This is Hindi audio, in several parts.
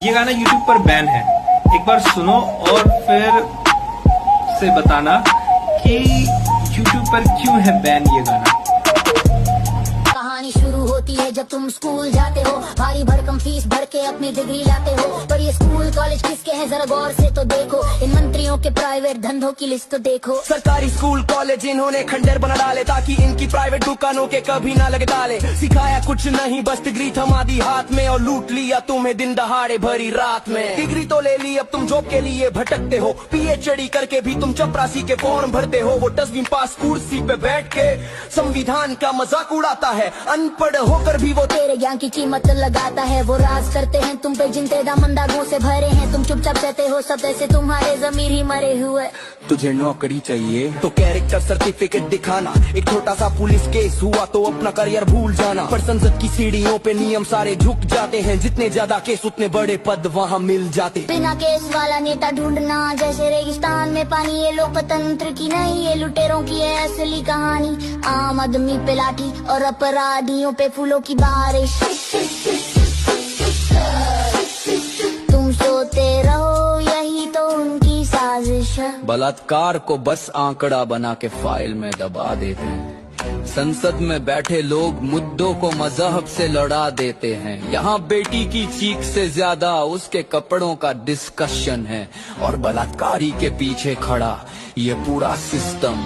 ये गाना YouTube पर बैन है। एक बार सुनो और फिर से बताना कि YouTube पर क्यों है बैन ये गाना। कहानी शुरू होती है जब तुम स्कूल जाते हो, भारी भरकम फीस भर के अपनी डिग्री लाते हो। पर ये स्कूल कॉलेज किसके हैं जरा गौर से तो देखो, इन मंत्रियों के प्राइवेट धंधों की लिस्ट तो देखो। सरकारी स्कूल कॉलेज इन्होंने खंडर बना डाले ताकि इनकी प्राइवेट दुकानों के कभी ना लगे ताले। सिखाया कुछ नहीं बस डिग्री थमा दी हाथ में और लूट लिया तुम्हें दिन दहाड़े भरी रात में। डिग्री तो ले ली अब तुम जॉब के लिए भटकते हो, PhD करके भी तुम चपरासी के फॉर्म भरते हो। वो 10वीं पास कुर्सी पे बैठ के संविधान का मजाक उड़ाता है, अनपढ़ होकर भी वो तेरे ज्ञान की कीमत लगाता है। वो राज करते हैं तुम पे जिनते दामन दागों से भरे हैं, तुम चुपचाप कहते हो सब ऐसे तुम्हारे जमीर ही मरे हुए। तुझे नौकरी चाहिए तो कैरेक्टर सर्टिफिकेट दिखाना, एक छोटा सा पुलिस केस हुआ तो अपना करियर भूल जाना। पर संसद की सीढ़ियों पे नियम सारे झुक जाते हैं, जितने ज्यादा केस उतने बड़े पद वहाँ मिल जाते। बिना केस वाला नेता ढूंढना जैसे रेगिस्तान में पानी, ये लोकतंत्र की नहीं ये लुटेरों की है असली कहानी। आम आदमी पे लाठी और अपराधियों पे फूलों की बारिश। तुम सोते रहो यही तो उनकी साजिश है। बलात्कार को बस आंकड़ा बना के फाइल में दबा देते हैं। संसद में बैठे लोग मुद्दों को मजहब से लड़ा देते हैं। यहाँ बेटी की चीख से ज्यादा उसके कपड़ों का डिस्कशन है, और बलात्कारी के पीछे खड़ा ये पूरा सिस्टम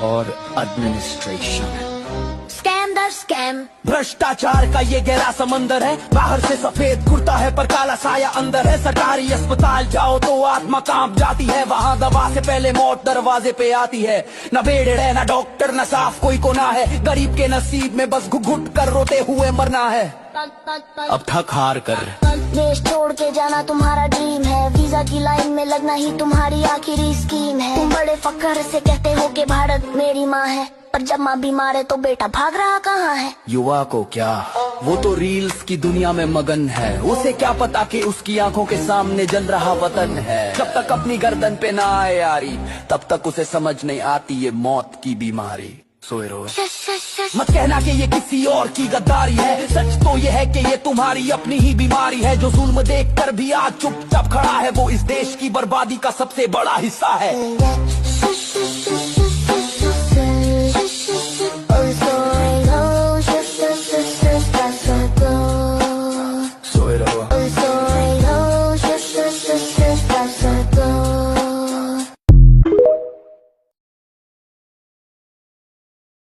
और एडमिनिस्ट्रेशन है। स्कैम दर स्कैम, भ्रष्टाचार का ये गहरा समंदर है। बाहर से सफेद कुर्ता है पर काला साया अंदर है। सरकारी अस्पताल जाओ तो आत्मा कांप जाती है, वहाँ दवा से पहले मौत दरवाजे पे आती है। न बेड है न डॉक्टर न साफ कोई कोना है, गरीब के नसीब में बस घुट कर रोते हुए मरना है। अब थक हार कर देश छोड़ के जाना तुम्हारा ड्रीम है, वीजा की लाइन में लगना ही तुम्हारी आखिरी स्कीम है। तुम बड़े फख्र से कहते हो कि भारत मेरी माँ है, पर जब माँ बीमार है तो बेटा भाग रहा कहाँ है। युवा को क्या, वो तो रील्स की दुनिया में मगन है। उसे क्या पता कि उसकी आंखों के सामने जल रहा वतन है। जब तक अपनी गर्दन पे ना आए यारी, तब तक उसे समझ नहीं आती ये मौत की बीमारी। सोए रहो, मत कहना कि ये किसी और की गद्दारी है, सच तो ये है कि ये तुम्हारी अपनी ही बीमारी है। जो जुल्म देख कर भी आज चुपचाप खड़ा है, वो इस देश की बर्बादी का सबसे बड़ा हिस्सा है।